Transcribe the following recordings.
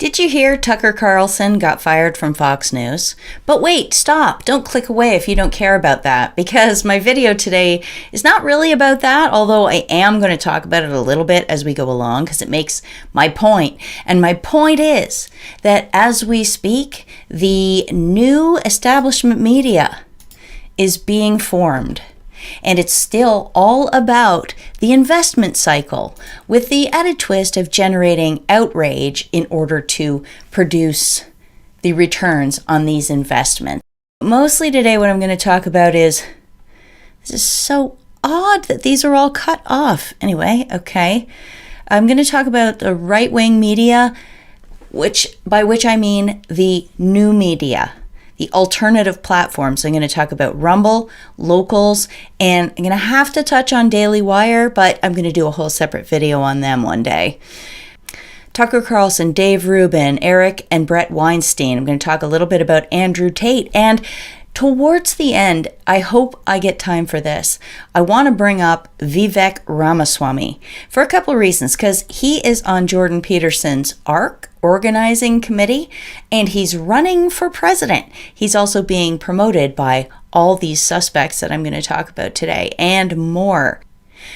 Did you hear Tucker Carlson got fired from Fox News? But wait, stop. Don't click away if you don't care about that, because my video today is not really about that, although I am going to talk about it a little bit as we go along because it makes my point. And my point is that as we speak, the new establishment media is being formed. And it's still all about the investment cycle, with the added twist of generating outrage in order to produce the returns on these investments. Mostly today what I'm going to talk about is, this is so odd that these are all cut off. Anyway, okay. I'm going to talk about the right-wing media, by which I mean the new media. The alternative platforms. I'm going to talk about Rumble, Locals, and I'm going to have to touch on Daily Wire, but I'm going to do a whole separate video on them one day. Tucker Carlson, Dave Rubin, Eric and Brett Weinstein. I'm going to talk a little bit about Andrew Tate. And towards the end, I hope I get time for this, I want to bring up Vivek Ramaswamy for a couple of reasons, because he is on Jordan Peterson's ARC organizing committee, and he's running for president. He's also being promoted by all these suspects that I'm going to talk about today and more.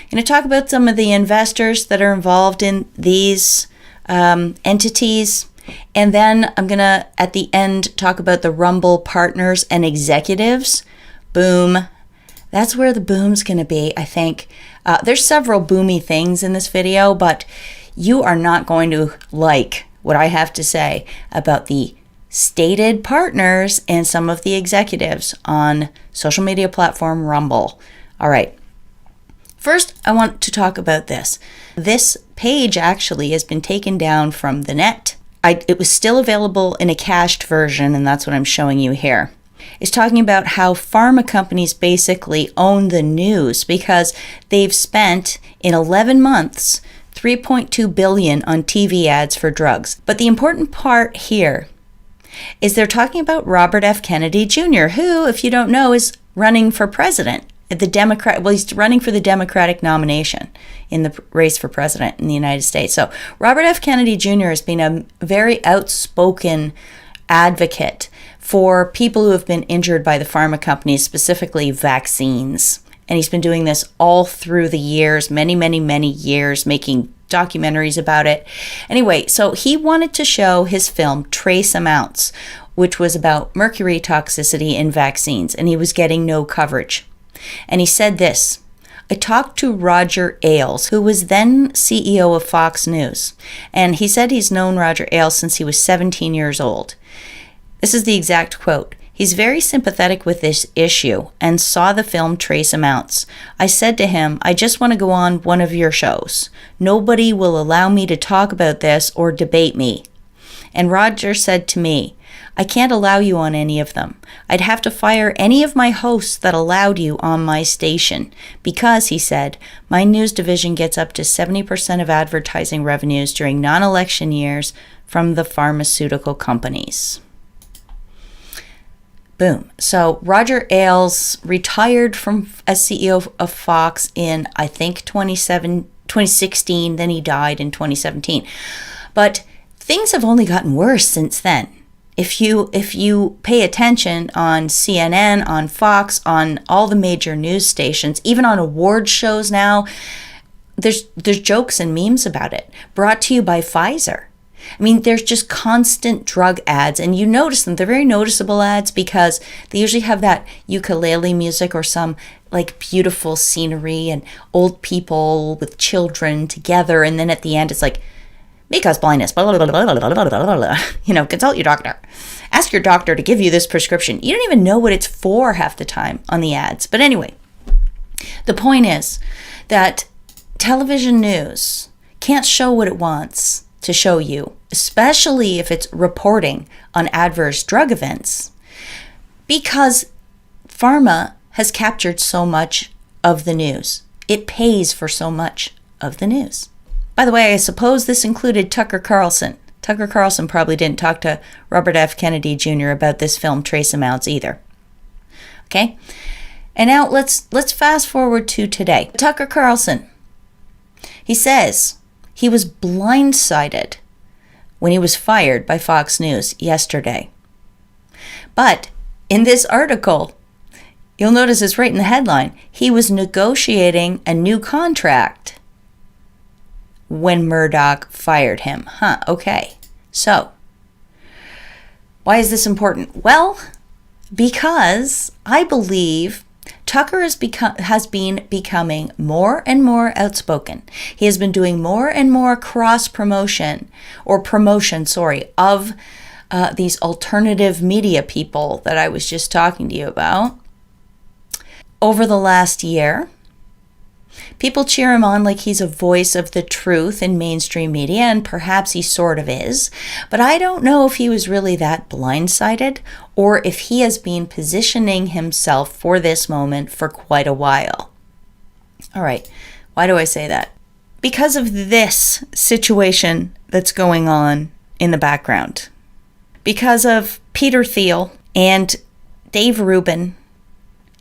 I'm going to talk about some of the investors that are involved in these entities. And then I'm going to, at the end, talk about the Rumble partners and executives. Boom. That's where the boom's going to be, I think. There's several boomy things in this video, but you are not going to like what I have to say about the stated partners and some of the executives on social media platform Rumble. All right. First, I want to talk about this. This page actually has been taken down from the net. It was still available in a cached version, and that's what I'm showing you here. It's talking about how pharma companies basically own the news because they've spent, in 11 months, $3.2 billion on TV ads for drugs. But the important part here is they're talking about Robert F. Kennedy Jr., who, if you don't know, is running for president. He's running for the Democratic nomination in the race for president in the United States. So Robert F. Kennedy Jr. has been a very outspoken advocate for people who have been injured by the pharma companies, specifically vaccines. And he's been doing this all through the years, many, many, many years, making documentaries about it. Anyway, so he wanted to show his film Trace Amounts, which was about mercury toxicity in vaccines, and he was getting no coverage. And he said this: I talked to Roger Ailes, who was then CEO of Fox News, and he said he's known Roger Ailes since he was 17 years old. This is the exact quote. He's very sympathetic with this issue and saw the film Trace Amounts. I said to him, I just want to go on one of your shows. Nobody will allow me to talk about this or debate me. And Roger said to me, I can't allow you on any of them. I'd have to fire any of my hosts that allowed you on my station because, he said, my news division gets up to 70% of advertising revenues during non-election years from the pharmaceutical companies. Boom. So Roger Ailes retired as CEO of Fox in, I think, 2016. Then he died in 2017. But things have only gotten worse since then. If you pay attention on CNN, on Fox, on all the major news stations, even on award shows now, there's jokes and memes about it. Brought to you by Pfizer. I mean, there's just constant drug ads, and you notice them. They're very noticeable ads because they usually have that ukulele music or some like beautiful scenery and old people with children together, and then at the end it's like, because blindness, blah, blah, blah, blah, blah, blah, blah, blah. Consult your doctor. Ask your doctor to give you this prescription. You don't even know what it's for half the time on the ads. But anyway, the point is that television news can't show what it wants to show you, especially if it's reporting on adverse drug events, because pharma has captured so much of the news. It pays for so much of the news. By the way, I suppose this included Tucker Carlson. Tucker Carlson probably didn't talk to Robert F. Kennedy Jr. about this film Trace Amounts either. Okay? And now let's fast forward to today. Tucker Carlson, he says he was blindsided when he was fired by Fox News yesterday. But in this article, you'll notice it's right in the headline, he was negotiating a new contract when Murdoch fired him. Okay. So, why is this important? Well, because I believe Tucker has been becoming more and more outspoken. He has been doing more and more promotion of these alternative media people that I was just talking to you about. Over the last year, people cheer him on like he's a voice of the truth in mainstream media, and perhaps he sort of is. But I don't know if he was really that blindsided or if he has been positioning himself for this moment for quite a while. All right, why do I say that? Because of this situation that's going on in the background. Because of Peter Thiel and Dave Rubin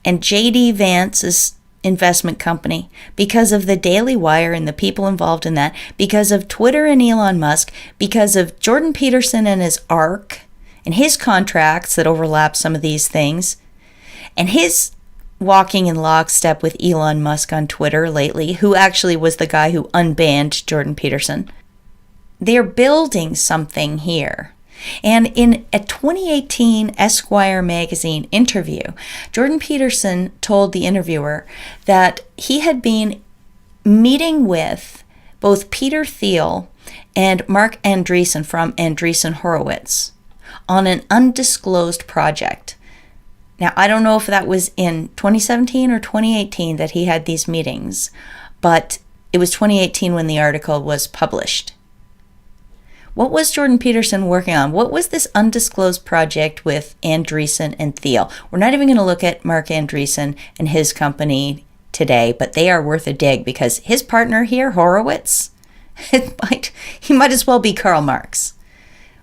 and J.D. Vance's investment company, because of the Daily Wire and the people involved in that, because of Twitter and Elon Musk, because of Jordan Peterson and his ARK and his contracts that overlap some of these things, and his walking in lockstep with Elon Musk on Twitter lately, who actually was the guy who unbanned Jordan Peterson. They're building something here. And in a 2018 Esquire magazine interview, Jordan Peterson told the interviewer that he had been meeting with both Peter Thiel and Marc Andreessen from Andreessen Horowitz on an undisclosed project. Now, I don't know if that was in 2017 or 2018 that he had these meetings, but it was 2018 when the article was published. What was Jordan Peterson working on? What was this undisclosed project with Andreessen and Thiel? We're not even going to look at Marc Andreessen and his company today, but they are worth a dig because his partner here, Horowitz, he might as well be Karl Marx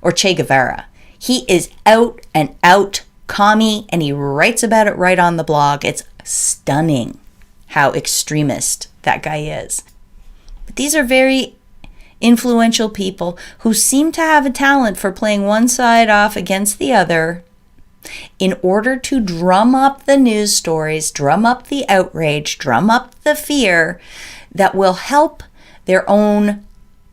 or Che Guevara. He is out and out commie, and he writes about it right on the blog. It's stunning how extremist that guy is. But these are very influential people who seem to have a talent for playing one side off against the other in order to drum up the news stories, drum up the outrage, drum up the fear that will help their own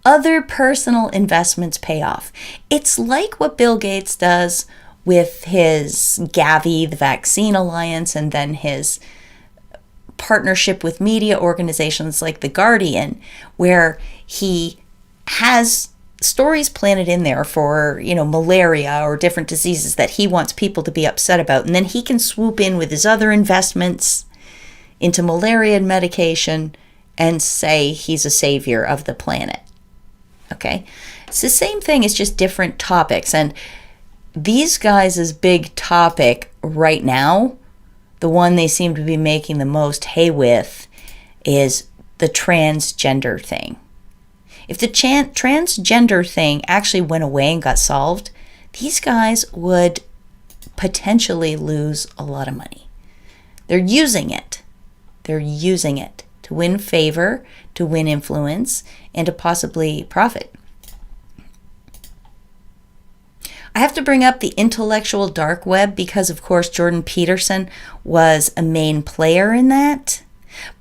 other personal investments pay off. It's like what Bill Gates does with his Gavi, the Vaccine Alliance, and then his partnership with media organizations like The Guardian, where he has stories planted in there for, malaria or different diseases that he wants people to be upset about. And then he can swoop in with his other investments into malaria and medication and say he's a savior of the planet. Okay? It's the same thing, it's just different topics. And these guys' big topic right now, the one they seem to be making the most hay with, is the transgender thing. If the transgender thing actually went away and got solved, these guys would potentially lose a lot of money. They're using it. They're using it to win favor, to win influence, and to possibly profit. I have to bring up the intellectual dark web because, of course, Jordan Peterson was a main player in that,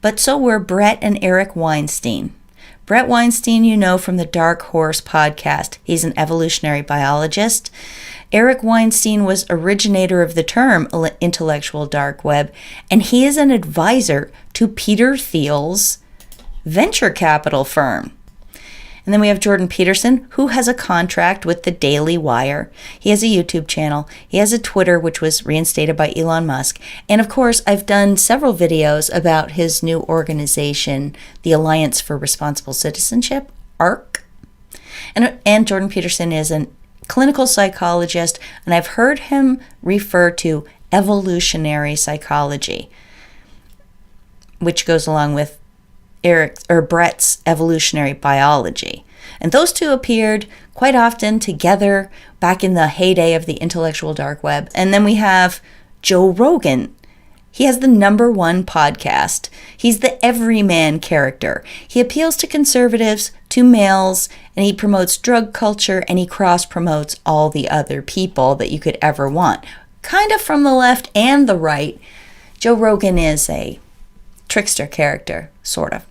but so were Brett and Eric Weinstein. Brett Weinstein, you know from the Dark Horse podcast. He's an evolutionary biologist. Eric Weinstein was originator of the term intellectual dark web, and he is an advisor to Peter Thiel's venture capital firm. And then we have Jordan Peterson, who has a contract with the Daily Wire. He has a YouTube channel. He has a Twitter, which was reinstated by Elon Musk. And of course, I've done several videos about his new organization, the Alliance for Responsible Citizenship, ARC. And Jordan Peterson is a clinical psychologist, and I've heard him refer to evolutionary psychology, which goes along with Brett's evolutionary biology. And those two appeared quite often together back in the heyday of the intellectual dark web. And then we have Joe Rogan He has the #1 podcast. He's the everyman character. He appeals to conservatives, to males, and he promotes drug culture, and he cross-promotes all the other people that you could ever want. Kind of from the left and the right. Joe Rogan is a trickster character, sort of.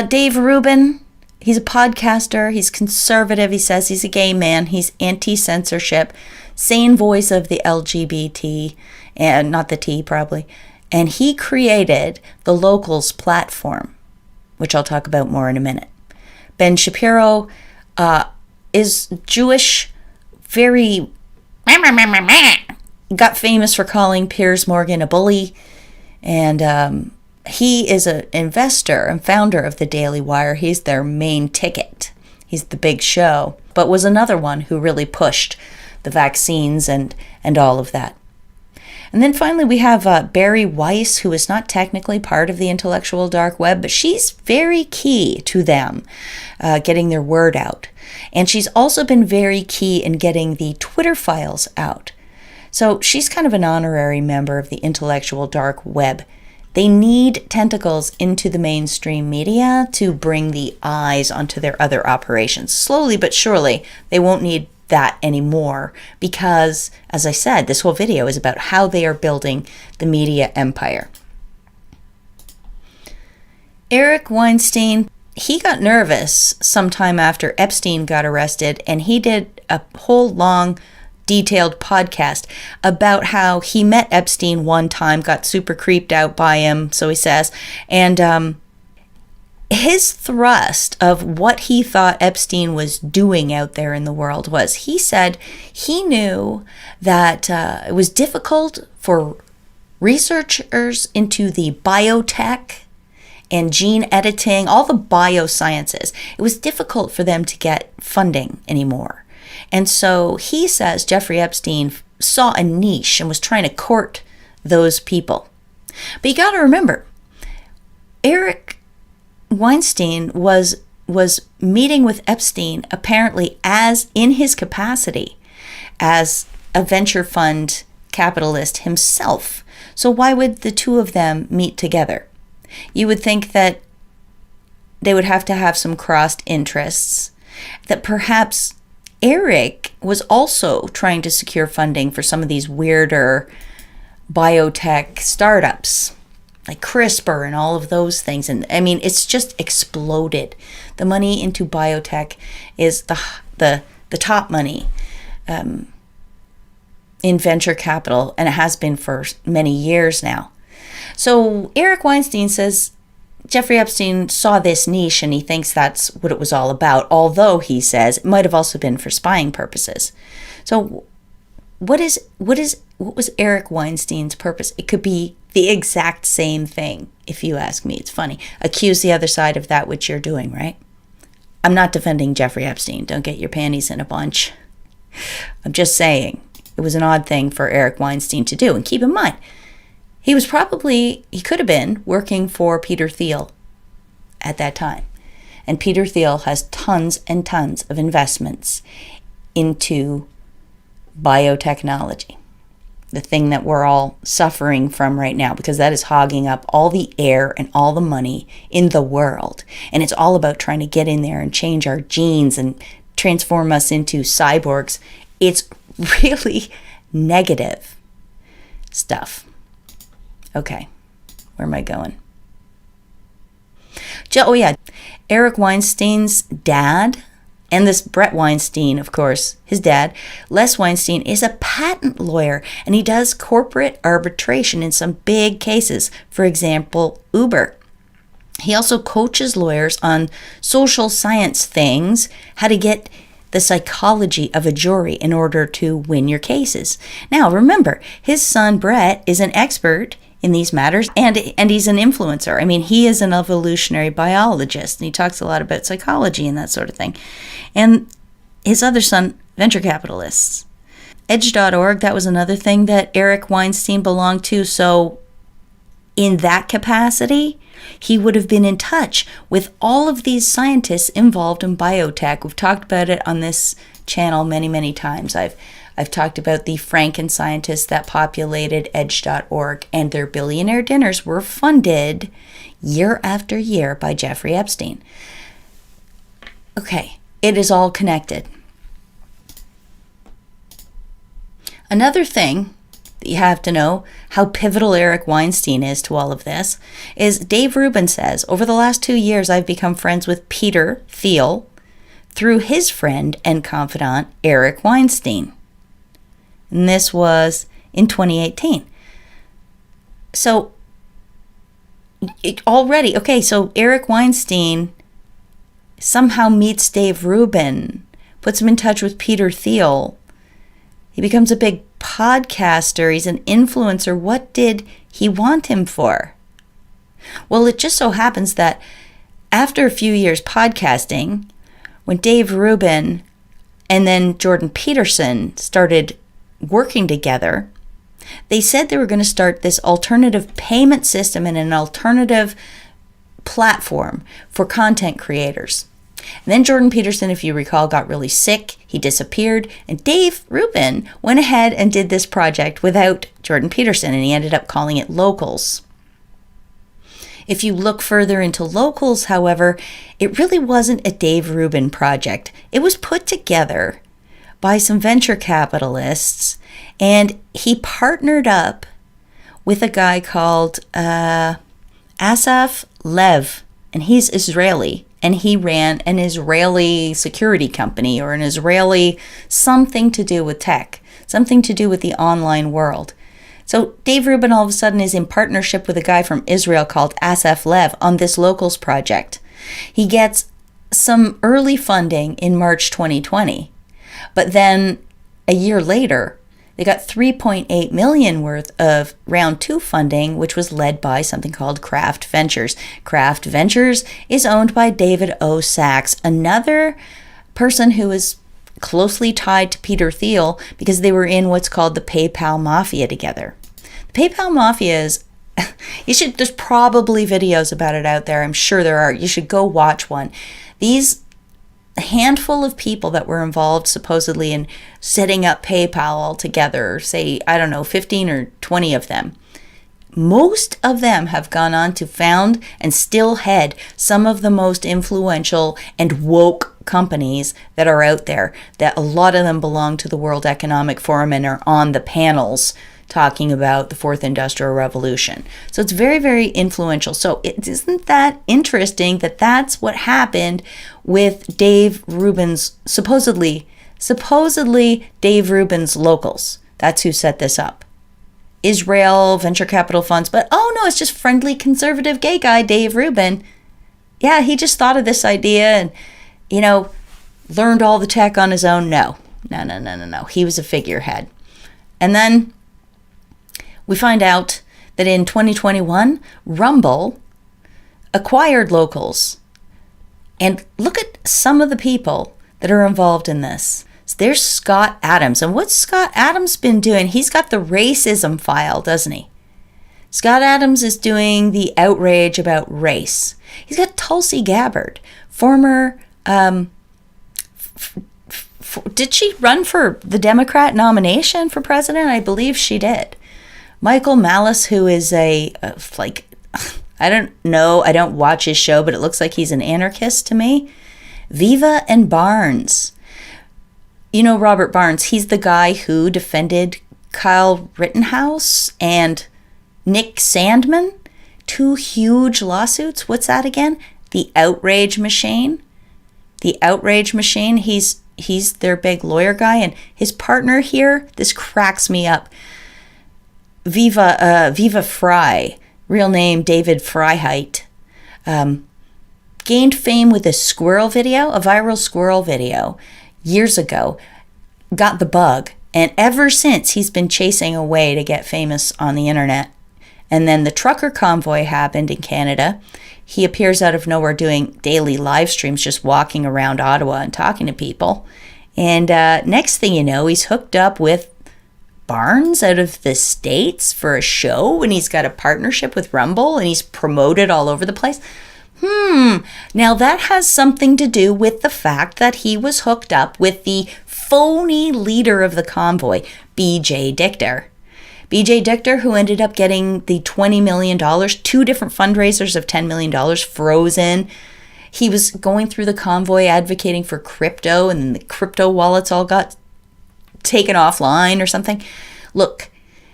Dave Rubin, he's a podcaster. He's conservative. He says he's a gay man. He's anti-censorship, sane voice of the LGBT, and not the T probably. And he created the Locals platform, which I'll talk about more in a minute. Ben Shapiro is Jewish, very got famous for calling Piers Morgan a bully, and he is an investor and founder of the Daily Wire. He's their main ticket. He's the big show, but was another one who really pushed the vaccines and all of that. And then finally we have Bari Weiss, who is not technically part of the intellectual dark web, but she's very key to them getting their word out. And she's also been very key in getting the Twitter files out. So she's kind of an honorary member of the intellectual dark web. They need tentacles into the mainstream media to bring the eyes onto their other operations. Slowly but surely, they won't need that anymore because, as I said, this whole video is about how they are building the media empire. Eric Weinstein, he got nervous sometime after Epstein got arrested, and he did a whole long detailed podcast about how he met Epstein one time, got super creeped out by him, so he says, and his thrust of what he thought Epstein was doing out there in the world was, he said he knew that it was difficult for researchers into the biotech and gene editing, all the biosciences. It was difficult for them to get funding anymore. And so he says Jeffrey Epstein saw a niche and was trying to court those people. But you got to remember, Eric Weinstein was meeting with Epstein apparently as in his capacity as a venture fund capitalist himself. So why would the two of them meet together? You would think that they would have to have some crossed interests, that perhaps Eric was also trying to secure funding for some of these weirder biotech startups like CRISPR and all of those things. And I mean, it's just exploded. The money into biotech is the top money in venture capital, and it has been for many years now. So Eric Weinstein says Jeffrey Epstein saw this niche and he thinks that's what it was all about, although he says it might have also been for spying purposes. So what was Eric Weinstein's purpose? It could be the exact same thing, if you ask me. It's funny. Accuse the other side of that which you're doing, right? I'm not defending Jeffrey Epstein. Don't get your panties in a bunch. I'm just saying it was an odd thing for Eric Weinstein to do. And keep in mind, he could have been working for Peter Thiel at that time. And Peter Thiel has tons and tons of investments into biotechnology, the thing that we're all suffering from right now, because that is hogging up all the air and all the money in the world. And it's all about trying to get in there and change our genes and transform us into cyborgs. It's really negative stuff. Okay, where am I going? Oh yeah, Eric Weinstein's dad, and this Brett Weinstein, of course, his dad, Les Weinstein, is a patent lawyer, and he does corporate arbitration in some big cases. For example, Uber. He also coaches lawyers on social science things, how to get the psychology of a jury in order to win your cases. Now, remember, his son Brett is an expert in these matters, and he's an influencer. I mean, he is an evolutionary biologist, and he talks a lot about psychology and that sort of thing. And his other son, venture capitalists. Edge.org, that was another thing that Eric Weinstein belonged to. So in that capacity, he would have been in touch with all of these scientists involved in biotech. We've talked about it on this channel many, many times. I've I've talked about the Franken scientists that populated edge.org, and their billionaire dinners were funded year after year by Jeffrey Epstein. Okay, it is all connected. Another thing that you have to know how pivotal Eric Weinstein is to all of this is Dave Rubin says, over the last 2 years, I've become friends with Peter Thiel through his friend and confidant, Eric Weinstein. And this was in 2018. So so Eric Weinstein somehow meets Dave Rubin, puts him in touch with Peter Thiel. He becomes a big podcaster. He's an influencer. What did he want him for? Well, it just so happens that after a few years podcasting, when Dave Rubin and then Jordan Peterson started working together, they said they were going to start this alternative payment system and an alternative platform for content creators. And then Jordan Peterson, if you recall, got really sick. He disappeared. And Dave Rubin went ahead and did this project without Jordan Peterson, and he ended up calling it Locals. If you look further into Locals, however, it really wasn't a Dave Rubin project. It was put together by some venture capitalists, and he partnered up with a guy called Asaf Lev, and he's Israeli, and he ran an Israeli security company or an Israeli something to do with tech, something to do with the online world. So Dave Rubin all of a sudden is in partnership with a guy from Israel called Asaf Lev on this Locals project. He gets some early funding in March 2020, but then a year later, they got $3.8 million worth of round 2 funding, which was led by something called Craft Ventures. Craft Ventures is owned by David O. Sachs, another person who is closely tied to Peter Thiel because they were in what's called the PayPal Mafia together. The PayPal Mafia is, there's probably videos about it out there. I'm sure there are. You should go watch one. These handful of people that were involved supposedly in setting up PayPal altogether, say, 15 or 20 of them. Most of them have gone on to found and still head some of the most influential and woke companies that are out there, that a lot of them belong to the World Economic Forum and are on the panels talking about the Fourth Industrial Revolution. So it's very, very influential. So isn't that interesting that that's what happened with Dave Rubin's, supposedly Dave Rubin's Locals. That's who set this up. Israel, venture capital funds, but no, it's just friendly conservative gay guy, Dave Rubin. Yeah, he just thought of this idea and, learned all the tech on his own. No. He was a figurehead. And then we find out that in 2021, Rumble acquired Locals. And look at some of the people that are involved in this. So there's Scott Adams. And what's Scott Adams been doing? He's got the racism file, doesn't he? Scott Adams is doing the outrage about race. He's got Tulsi Gabbard, former... did she run for the Democrat nomination for president? I believe she did. Michael Malice, who is I don't know, I don't watch his show, but it looks like he's an anarchist to me. Viva and Barnes. Robert Barnes, he's the guy who defended Kyle Rittenhouse and Nick Sandmann. 2 huge lawsuits. What's that again? The Outrage Machine. The Outrage Machine, he's their big lawyer guy, and his partner here, this cracks me up. Viva Fry, real name David Freiheit, gained fame with a viral squirrel video years ago, got the bug, and ever since he's been chasing a way to get famous on the internet. And then the trucker convoy happened in Canada. He appears out of nowhere doing daily live streams, just walking around Ottawa and talking to people. And next thing you know, he's hooked up with Barnes out of the States for a show, and he's got a partnership with Rumble, and he's promoted all over the place. Now that has something to do with the fact that he was hooked up with the phony leader of the convoy, BJ Dichter. BJ Dichter, who ended up getting the $20 million, 2 different fundraisers of $10 million frozen. He was going through the convoy advocating for crypto, and then the crypto wallets all got taken offline or something. Look,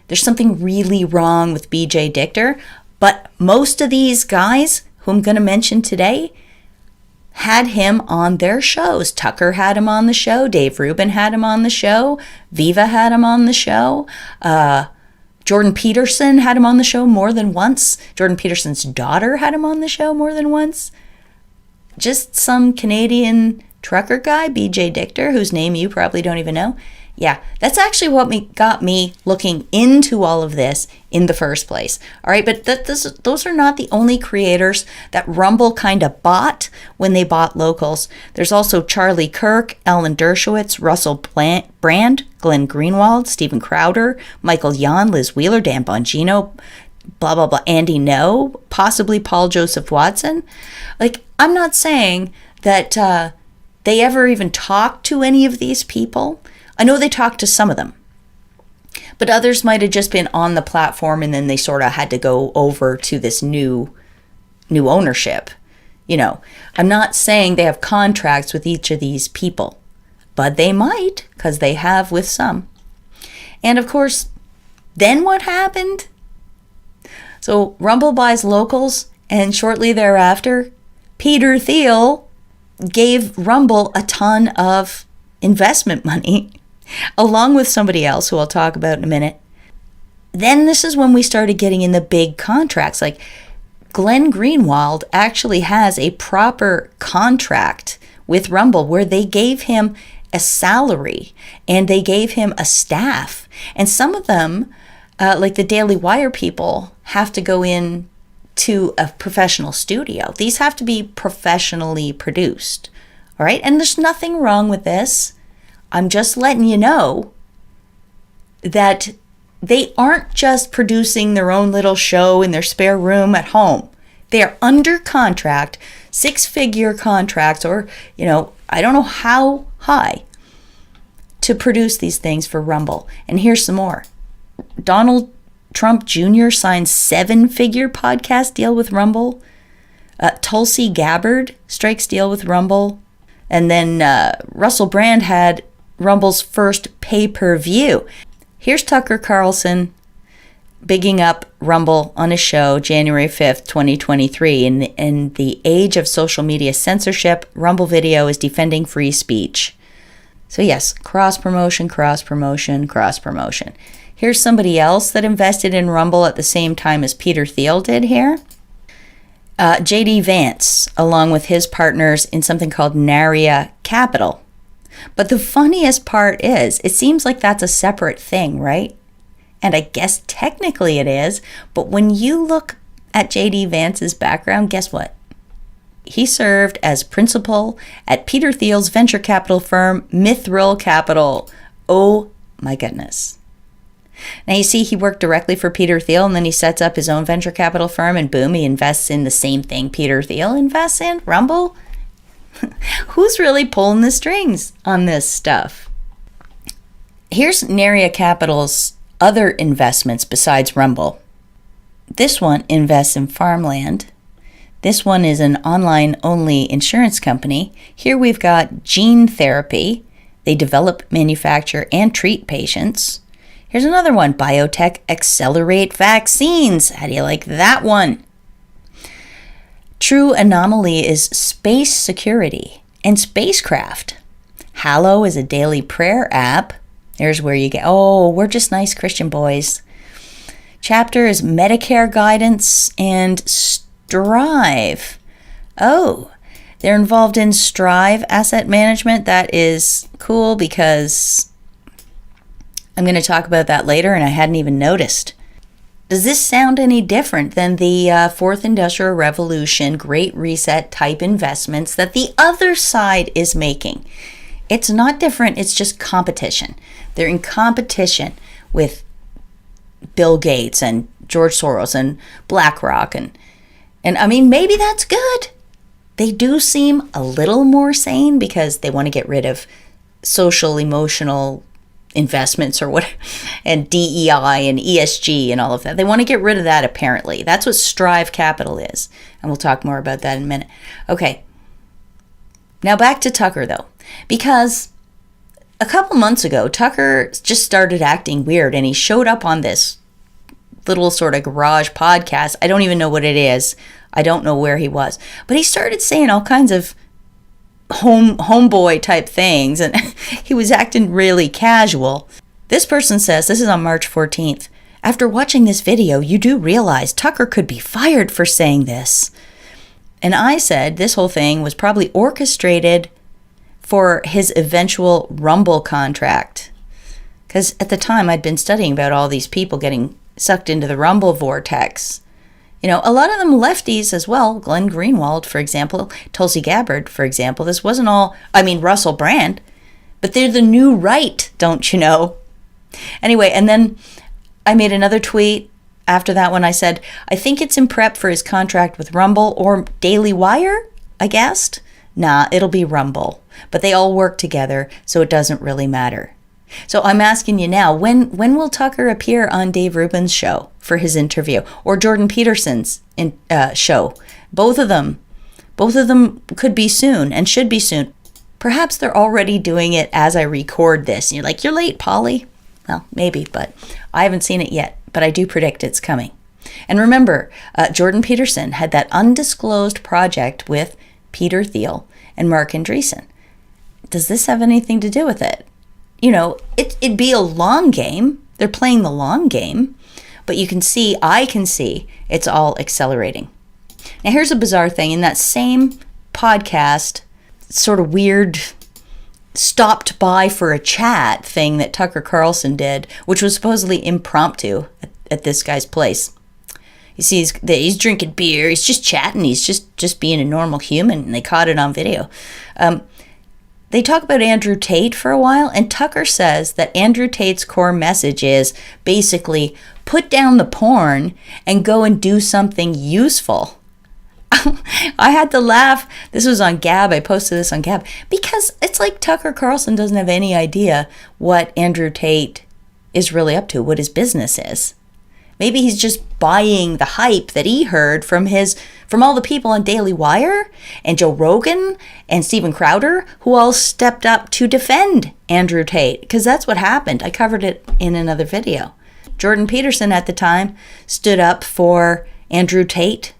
there's something really wrong with BJ Dichter, but most of these guys who I'm going to mention today had him on their shows. Tucker had him on the show. Dave Rubin had him on the show. Viva had him on the show. Jordan Peterson had him on the show more than once. Jordan Peterson's daughter had him on the show more than once. Just some Canadian trucker guy, BJ Dichter, whose name you probably don't even know. Yeah, that's actually what got me looking into all of this in the first place. All right, but those are not the only creators that Rumble kind of bought when they bought Locals. There's also Charlie Kirk, Alan Dershowitz, Russell Brand, Glenn Greenwald, Steven Crowder, Michael Yon, Liz Wheeler, Dan Bongino, blah, blah, blah, Andy No, possibly Paul Joseph Watson. Like, I'm not saying that they ever even talked to any of these people. I know they talked to some of them, but others might have just been on the platform and then they sort of had to go over to this new ownership. You know, I'm not saying they have contracts with each of these people, but they might, because they have with some. And of course, then what happened? So Rumble buys Locals, and shortly thereafter, Peter Thiel gave Rumble a ton of investment money, along with somebody else who I'll talk about in a minute. Then this is when we started getting in the big contracts. Like Glenn Greenwald actually has a proper contract with Rumble where they gave him a salary and they gave him a staff. And some of them, like the Daily Wire people, have to go in to a professional studio. These have to be professionally produced. All right. And there's nothing wrong with this. I'm just letting you know that they aren't just producing their own little show in their spare room at home. They are under contract, 6-figure contracts, or, you know, I don't know how high, to produce these things for Rumble. And here's some more. Donald Trump Jr. signed 7-figure podcast deal with Rumble. Tulsi Gabbard strikes deal with Rumble. And then Russell Brand had Rumble's first pay-per-view. Here's Tucker Carlson bigging up Rumble on his show January 5th, 2023. In the age of social media censorship, Rumble Video is defending free speech. So yes, cross-promotion, cross-promotion, cross-promotion. Here's somebody else that invested in Rumble at the same time as Peter Thiel did here. J.D. Vance, along with his partners in something called Naria Capital. But the funniest part is, it seems like that's a separate thing, right? And I guess technically it is, but when you look at J.D. Vance's background, guess what? He served as principal at Peter Thiel's venture capital firm, Mithril Capital. Oh my goodness. Now you see, he worked directly for Peter Thiel, and then he sets up his own venture capital firm, and boom, he invests in the same thing Peter Thiel invests in, Rumble. Who's really pulling the strings on this stuff? Here's Naria Capital's other investments besides Rumble. This one invests in farmland. This one is an online-only insurance company. Here we've got gene therapy. They develop, manufacture, and treat patients. Here's another one, Biotech Accelerate Vaccines. How do you like that one? True Anomaly is space security and spacecraft. Hallow is a daily prayer app. There's where you get, oh, we're just nice Christian boys. Chapter is Medicare guidance, and Strive. Oh, they're involved in Strive asset management. That is cool because I'm going to talk about that later, and I hadn't even noticed. Does this sound any different than the Fourth Industrial Revolution, Great Reset type investments that the other side is making? It's not different. It's just competition. They're in competition with Bill Gates and George Soros and BlackRock. And I mean, maybe that's good. They do seem a little more sane because they want to get rid of social emotional investments or what, and DEI and ESG and all of that. They want to get rid of that, apparently. That's what Strive Capital is. And we'll talk more about that in a minute. Okay. Now back to Tucker, though, because a couple months ago, Tucker just started acting weird, and he showed up on this little sort of garage podcast. I don't even know what it is. I don't know where he was. But he started saying all kinds of homeboy type things, and he was acting really casual. This person says, this is on March 14th, after watching this video, you do realize Tucker could be fired for saying this. And I said this whole thing was probably orchestrated for his eventual Rumble contract. Because at the time I'd been studying about all these people getting sucked into the Rumble vortex. You know, a lot of them lefties as well. Glenn Greenwald, for example. Tulsi Gabbard, for example. This wasn't all, Russell Brand. But they're the new right, don't you know? Anyway, and then I made another tweet after that one. I said, I think it's in prep for his contract with Rumble or Daily Wire, I guessed. Nah, it'll be Rumble. But they all work together, so it doesn't really matter. So I'm asking you now, when will Tucker appear on Dave Rubin's show for his interview, or Jordan Peterson's show? Both of them could be soon and should be soon. Perhaps they're already doing it as I record this. And you're like, you're late, Polly. Well, maybe, but I haven't seen it yet. But I do predict it's coming. And remember, Jordan Peterson had that undisclosed project with Peter Thiel and Mark Andreessen. Does this have anything to do with it? You know, it'd be a long game. They're playing the long game. But I can see it's all accelerating. Now, here's a bizarre thing. In that same podcast, sort of weird stopped by for a chat thing that Tucker Carlson did, which was supposedly impromptu at this guy's place. You see, he's drinking beer, he's just chatting, he's just being a normal human, and they caught it on video. They talk about Andrew Tate for a while, and Tucker says that Andrew Tate's core message is basically put down the porn and go and do something useful. I had to laugh. This was on Gab. I posted this on Gab because it's like Tucker Carlson doesn't have any idea what Andrew Tate is really up to, what his business is. Maybe he's just buying the hype that he heard from all the people on Daily Wire and Joe Rogan and Steven Crowder, who all stepped up to defend Andrew Tate, because that's what happened. I covered it in another video. Jordan Peterson at the time stood up for Andrew Tate.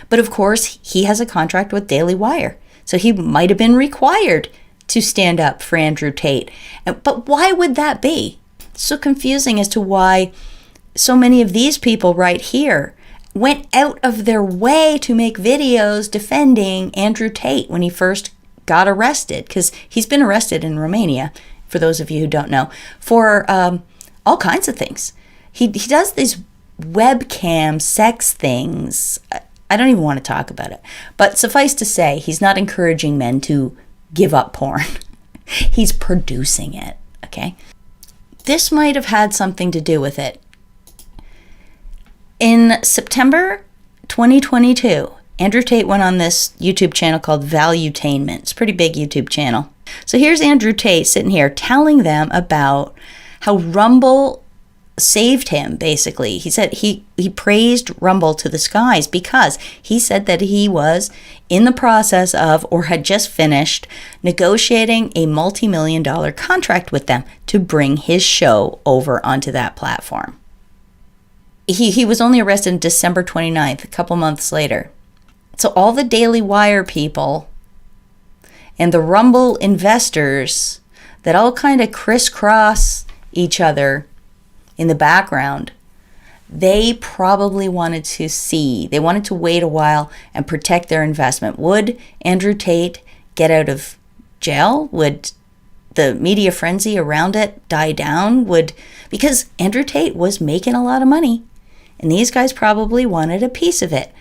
But of course, he has a contract with Daily Wire, so he might have been required to stand up for Andrew Tate. But why would that be? It's so confusing as to why so many of these people right here went out of their way to make videos defending Andrew Tate when he first got arrested, because he's been arrested in Romania, for those of you who don't know, for all kinds of things. He does these webcam sex things. I don't even want to talk about it. But suffice to say, he's not encouraging men to give up porn. He's producing it, okay? This might have had something to do with it. In September 2022, Andrew Tate went on this YouTube channel called Valuetainment. It's a pretty big YouTube channel. So here's Andrew Tate sitting here telling them about how Rumble saved him, basically. He said he praised Rumble to the skies because he said that he was in the process of, or had just finished, negotiating a multi-million-dollar contract with them to bring his show over onto that platform. He was only arrested on December 29th, a couple months later. So all the Daily Wire people and the Rumble investors that all kind of crisscross each other in the background, they probably wanted to wait a while and protect their investment. Would Andrew Tate get out of jail? Would the media frenzy around it die down? Because Andrew Tate was making a lot of money, and these guys probably wanted a piece of it.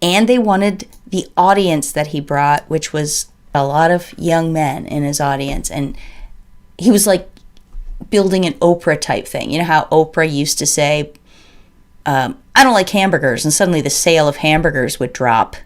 And they wanted the audience that he brought, which was a lot of young men in his audience. And he was like building an Oprah type thing. You know how Oprah used to say, I don't like hamburgers, and suddenly the sale of hamburgers would drop.